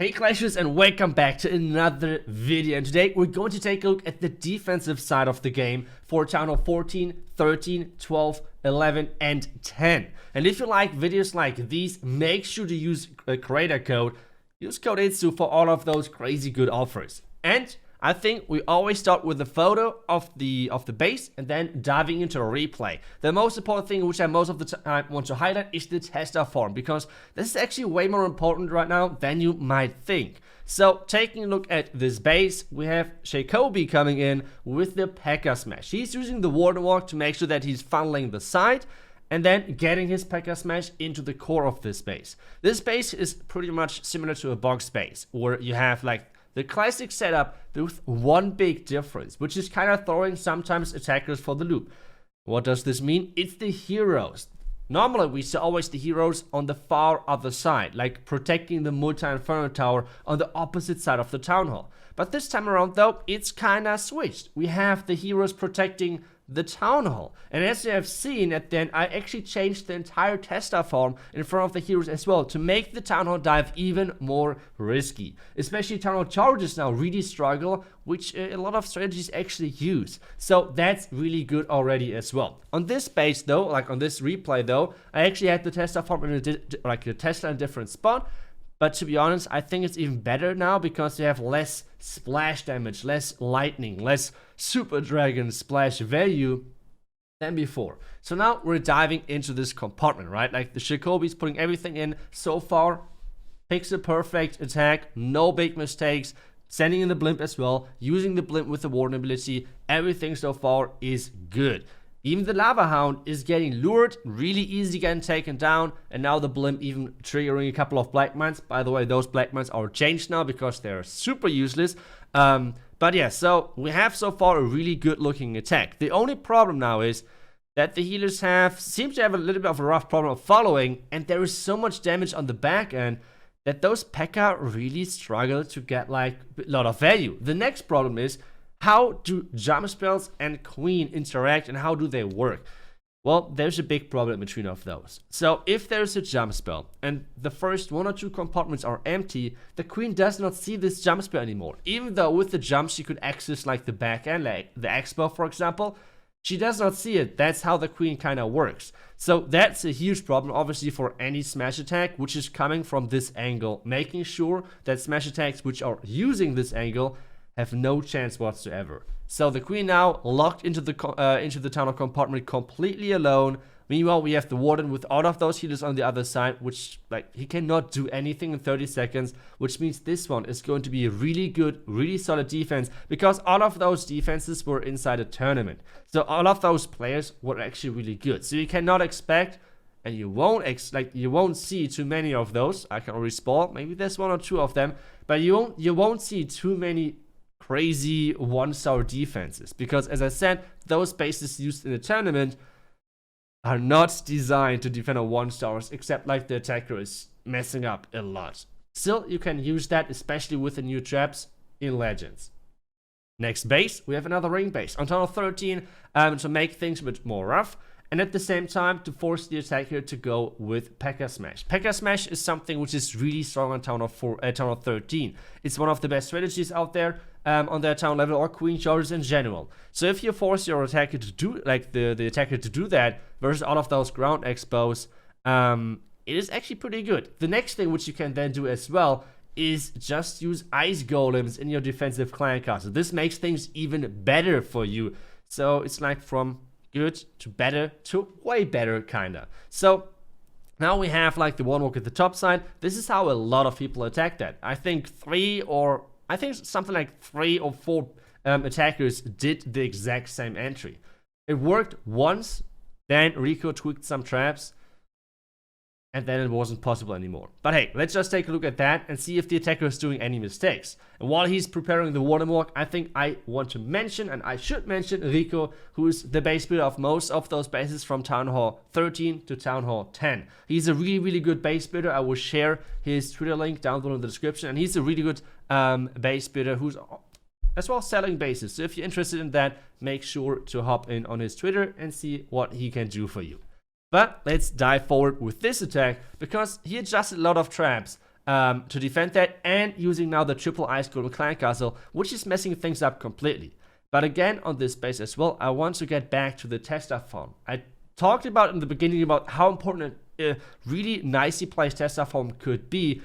Hey Clashers, and welcome back to another video, and today we're going to take a look at the defensive side of the game for Town Hall 14, 13, 12, 11 and 10. And if you like videos like these, make sure to use a creator code. Use code ITSU for all of those crazy good offers. And I think we always start with a photo of the base and then diving into a replay. The most important thing which I most of the time want to highlight is the tester form, because this is actually way more important right now than you might think. So taking a look at this base, we have Jacoby coming in with the P.E.K.K.A. Smash. He's using the Warden Walk to make sure that he's funneling the side and then getting his P.E.K.K.A. Smash into the core of this base. This base is pretty much similar to a box base, where you have like the classic setup with one big difference, which is kind of throwing sometimes attackers for the loop. What does this mean? It's the heroes. Normally we see always the heroes on the far other side, like protecting the multi-inferno tower on the opposite side of the town hall. But this time around though, it's kind of switched. We have the heroes protecting the town hall, and as you have seen at then, I actually changed the entire tester form in front of the heroes as well to make the town hall dive even more risky. Especially town hall charges now really struggle, which a lot of strategies actually use. So that's really good already as well. On this base though, like on this replay though, I actually had the tester form in the tester in a different spot. But to be honest, I think it's even better now because you have less splash damage, less lightning, less super dragon splash value than before. So now we're diving into this compartment, right? Like the Jacoby's putting everything in so far. Pixel perfect attack, no big mistakes. Sending in the blimp as well, using the blimp with the warden ability. Everything so far is good. Even the Lava Hound is getting lured, really easy getting taken down, and now the blimp even triggering a couple of black mines. By the way, those black mines are changed now because they're super useless. But yeah, so we have so far a really good looking attack. The only problem now is that the healers seem to have a little bit of a rough problem of following, and there is so much damage on the back end that those P.E.K.K.A. really struggle to get like a lot of value. The next problem is, how do jump spells and queen interact and how do they work? Well, there's a big problem between of those. So if there's a jump spell and the first one or two compartments are empty, the queen does not see this jump spell anymore. Even though with the jump she could access like the back end, like the expo for example, she does not see it. That's how the queen kind of works. So that's a huge problem obviously for any smash attack which is coming from this angle, making sure that smash attacks which are using this angle have no chance whatsoever. So the queen now locked into the tunnel compartment completely alone. Meanwhile, we have the warden with all of those healers on the other side, which like he cannot do anything in 30 seconds, which means this one is going to be a really good, really solid defense because all of those defenses were inside a tournament. So all of those players were actually really good. So you cannot expect, and you won't see too many of those. I can already spoil, maybe there's one or two of them, but you won't see too many crazy one-star defenses, because as I said, those bases used in a tournament are not designed to defend on one-stars, except like the attacker is messing up a lot. Still, you can use that, especially with the new traps in Legends. Next base, we have another ring base on tunnel 13 to make things a bit more rough, and at the same time to force the attacker to go with P.E.K.K.A. Smash. P.E.K.K.A. Smash is something which is really strong on tunnel 13. It's one of the best strategies out there on their town level or queen charges in general. So if you force your attacker to do like the attacker to do that versus all of those ground expos, it is actually pretty good. The next thing which you can then do as well is just use ice golems in your defensive clan castle. This makes things even better for you. So it's like from good to better to way better kinda. So now we have like the one walk at the top side. This is how a lot of people attack that. I think something like 3 or 4 attackers did the exact same entry. It worked once, then Rico tweaked some traps, and then it wasn't possible anymore. But hey, let's just take a look at that and see if the attacker is doing any mistakes. And while he's preparing the warden walk, I think I want to mention, and I should mention, Rico, who is the base builder of most of those bases from Town Hall 13 to Town Hall 10. He's a really, really good base builder. I will share his Twitter link down below in the description, and he's a really good base builder who's as well selling bases. So if you're interested in that, make sure to hop in on his Twitter and see what he can do for you. But let's dive forward with this attack, because he adjusted a lot of traps to defend that, and using now the triple Ice Golem Clan Castle, which is messing things up completely. But again, on this base as well, I want to get back to the Tesla farm. I talked about in the beginning about how important a really nicely placed Tesla farm could be,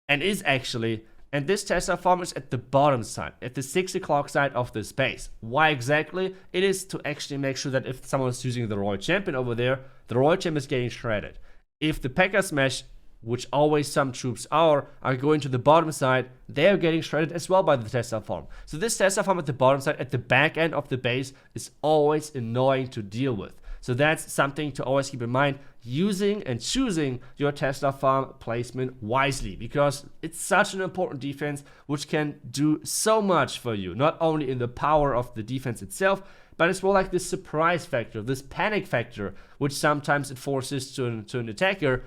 and is actually. And this Tesla farm is at the bottom side, at the 6 o'clock side of this base. Why exactly? It is to actually make sure that if someone is using the Royal Champion over there, the Royal Champion is getting shredded. If the P.E.K.K.A. Smash, which always some troops are going to the bottom side, they are getting shredded as well by the Tesla farm. So this Tesla farm at the bottom side, at the back end of the base, is always annoying to deal with. So that's something to always keep in mind, using and choosing your Tesla farm placement wisely, because it's such an important defense which can do so much for you, not only in the power of the defense itself, but as well like this surprise factor, this panic factor, which sometimes it forces to an attacker.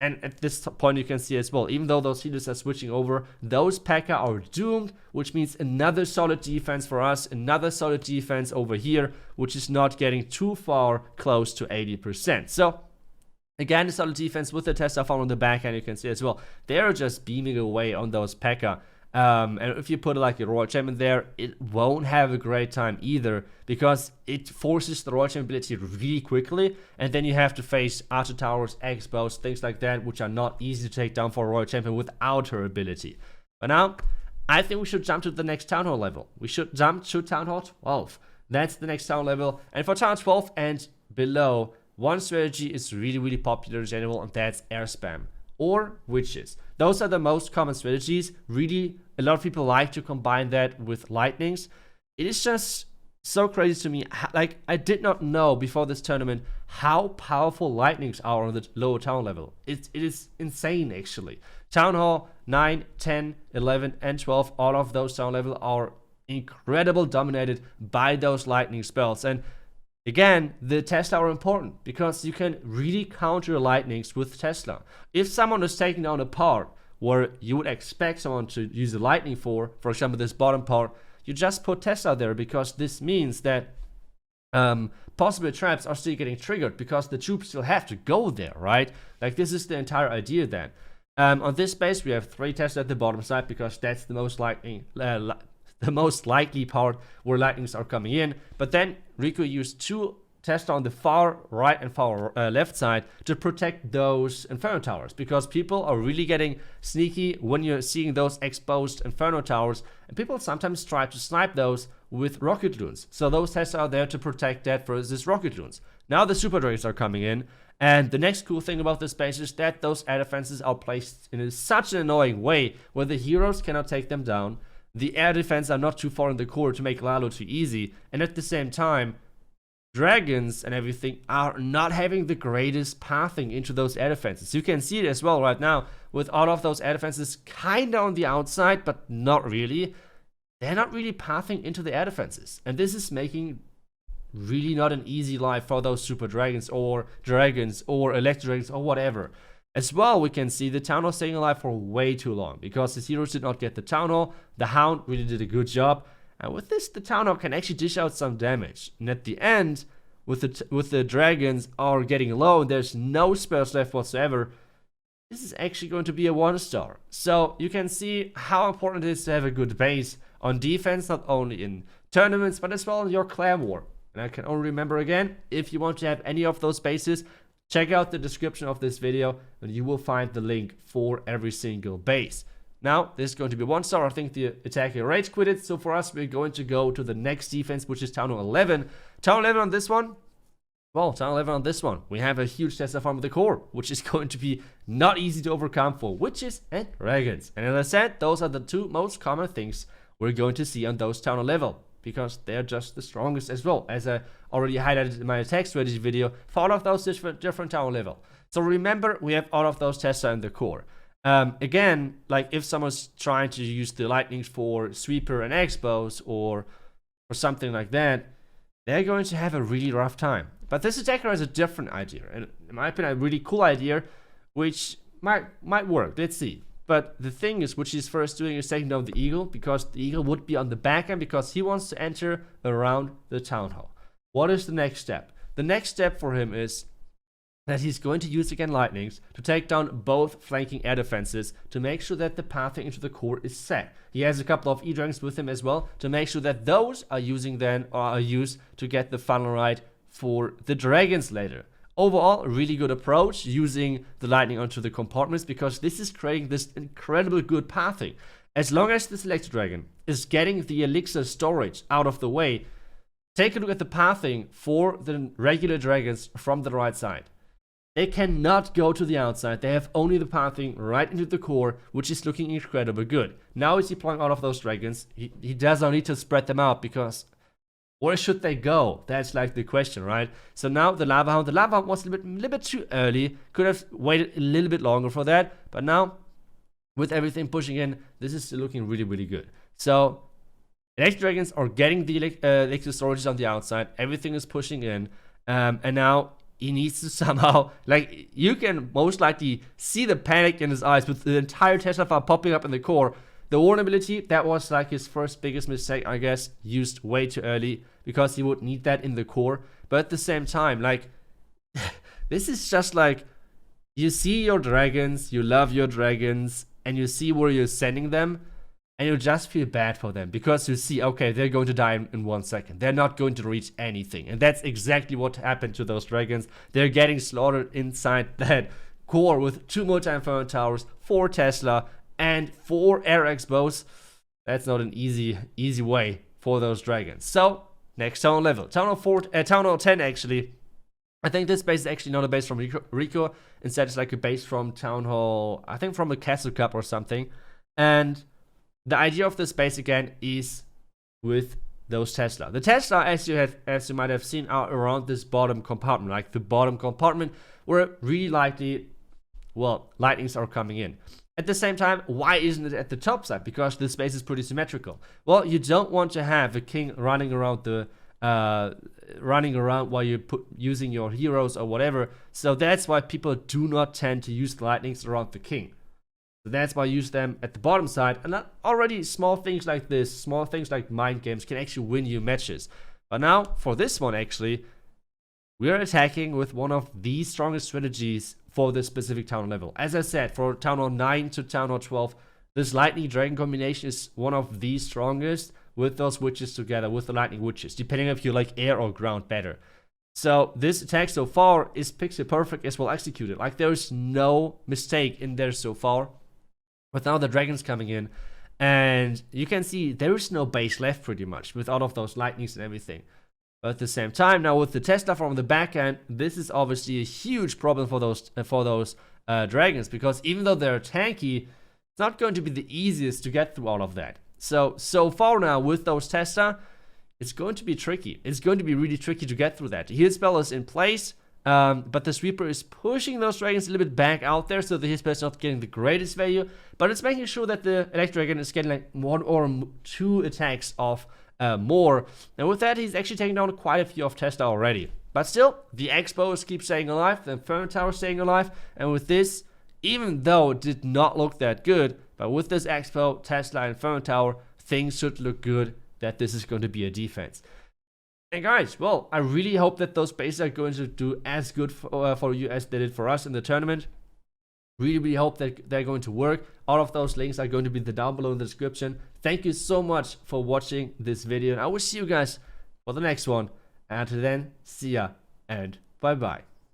And at this point you can see as well, even though those healers are switching over, those P.E.K.K.A. are doomed, which means another solid defense for us, another solid defense over here, which is not getting too far close to 80%. So again, the solid defense with the Tesla farm on the back end, you can see as well, they're just beaming away on those P.E.K.K.A. And if you put like a Royal Champion there, it won't have a great time either, because it forces the Royal Champion ability really quickly, and then you have to face Archer Towers, X-Bows, things like that, which are not easy to take down for a Royal Champion without her ability. But now, I think we should jump to the next Town Hall level. We should jump to Town Hall 12. That's the next Town Hall level. And for Town Hall 12 and below, one strategy is really, really popular in general, and that's air spam or witches. Those are the most common strategies. Really, a lot of people like to combine that with lightnings. It is just so crazy to me. Like, I did not know before this tournament how powerful lightnings are on the lower town level. It is insane, actually. Town Hall 9, 10, 11, and 12, all of those town level are incredible, dominated by those lightning spells. And again, the Tesla are important because you can really counter your lightnings with Tesla. If someone is taking down a part where you would expect someone to use the lightning for example, this bottom part, you just put Tesla there, because this means that possible traps are still getting triggered because the troops still have to go there, right? Like, this is the entire idea then. On this base, we have 3 Tesla at the bottom side because that's the most likely part where lightnings are coming in. But then Riku used 2 Tesla on the far right and far left side to protect those Inferno Towers, because people are really getting sneaky when you're seeing those exposed Inferno Towers, and people sometimes try to snipe those with Rocket Loons. So those Tesla are there to protect that versus Rocket Loons. Now the Super Dragons are coming in, and the next cool thing about this base is that those air defenses are placed in such an annoying way where the heroes cannot take them down. The air defense are not too far in the core to make Lalo too easy, and at the same time, dragons and everything are not having the greatest pathing into those air defenses. You can see it as well right now with all of those air defenses kind of on the outside, but not really. They're not really pathing into the air defenses, and this is making really not an easy life for those super dragons or electro dragons or whatever. As well, we can see the Town Hall staying alive for way too long because his heroes did not get the Town Hall. The Hound really did a good job. And with this, the Town Hall can actually dish out some damage. And at the end, with the dragons are getting low and there's no spells left whatsoever, this is actually going to be a 1-star. So you can see how important it is to have a good base on defense, not only in tournaments, but as well in your clan war. And I can only remember again, if you want to have any of those bases, check out the description of this video and you will find the link for every single base. Now, this is going to be 1-star. I think the attacker rage quitted. So for us, we're going to go to the next defense, which is Town Hall 11. Town 11 on this one. Well, Town 11 on this one. We have a huge Tesla farm with the core, which is going to be not easy to overcome for witches and dragons. And as I said, those are the 2 most common things we're going to see on those Town Hall level, because they're just the strongest as well, as I already highlighted in my attack strategy video for all of those different Town Hall level. So remember, we have all of those Tesla in the core. Again, like if someone's trying to use the lightnings for sweeper and expos or something like that, they're going to have a really rough time. But this attacker has a different idea, and in my opinion, a really cool idea, which might work. Let's see. But the thing is, which he's first doing is taking down the eagle, because the eagle would be on the back end because he wants to enter around the Town Hall. What is the next step? The next step for him is that he's going to use again lightnings to take down both flanking air defenses to make sure that the pathing into the core is set. He has a couple of E-Dragons with him as well to make sure that those are used to get the funnel right for the dragons later. Overall, a really good approach using the lightning onto the compartments, because this is creating this incredible good pathing. As long as this Electro Dragon is getting the elixir storage out of the way, take a look at the pathing for the regular dragons from the right side. They cannot go to the outside. They have only the pathing right into the core, which is looking incredibly good. Now he's deploying all of those dragons. He does not need to spread them out, because where should they go? That's like the question, right? So now the Lava Hound. The Lava Hound was a little bit too early. Could have waited a little bit longer for that. But now, with everything pushing in, this is still looking really, really good. So, Electro Dragons are getting the elixir storages on the outside. Everything is pushing in. And now he needs to somehow, like, you can most likely see the panic in his eyes with the entire Tesla farm popping up in the core. The Warden ability, that was like his first biggest mistake, I guess, used way too early, because he would need that in the core. But at the same time, like, this is just like, you see your dragons, you love your dragons, and you see where you're sending them, and you just feel bad for them, because you see, okay, they're going to die in 1 second. They're not going to reach anything. And that's exactly what happened to those dragons. They're getting slaughtered inside that core with 2 multi-inferno towers, 4 Tesla, and 4 air expos. That's not an easy way for those dragons. So, next town level. Town hall 10 actually. I think this base is actually not a base from Rico. Instead, it's like a base from Town Hall, I think from a Castle Cup or something. And the idea of this base again is with those Tesla. The Tesla, as you might have seen, are around this bottom compartment, like the bottom compartment where really likely, well, lightnings are coming in. At the same time, why isn't it at the top side? Because this space is pretty symmetrical. Well, you don't want to have a king running around while you're using your heroes or whatever. So that's why people do not tend to use the lightnings around the king. So that's why I use them at the bottom side. And already small things like this, small things like mind games can actually win you matches. But now, for this one actually, we're attacking with one of the strongest strategies for this specific town level. As I said, for Town Hall 9 to Town Hall 12, this Lightning Dragon combination is one of the strongest with those witches together, with the Lightning Witches, depending if you like air or ground better. So this attack so far is pixel perfect as well executed. Like, there's no mistake in there so far. But now the dragons coming in, and you can see there is no base left pretty much with all of those lightnings and everything. But at the same time, now with the Tesla from the back end, this is obviously a huge problem for those dragons, because even though they're tanky, it's not going to be the easiest to get through all of that. So far now with those Tesla, it's going to be tricky. It's going to be really tricky to get through that. The heal spell is in place. But the sweeper is pushing those dragons a little bit back out there, so the heal spell is not getting the greatest value, but it's making sure that the Electro Dragon is getting like 1 or 2 attacks of more. And with that, he's actually taking down quite a few of Tesla already. But still, the Expos keep staying alive, the Inferno Tower staying alive, and with this, even though it did not look that good, but with this Expo, Tesla, and Inferno Tower, things should look good, that this is going to be a defense. And guys, well, I really hope that those bases are going to do as good for you as they did for us in the tournament. Really hope that they're going to work. All of those links are going to be down below in the description. Thank you so much for watching this video, and I will see you guys for the next one. And until then, see ya and bye bye.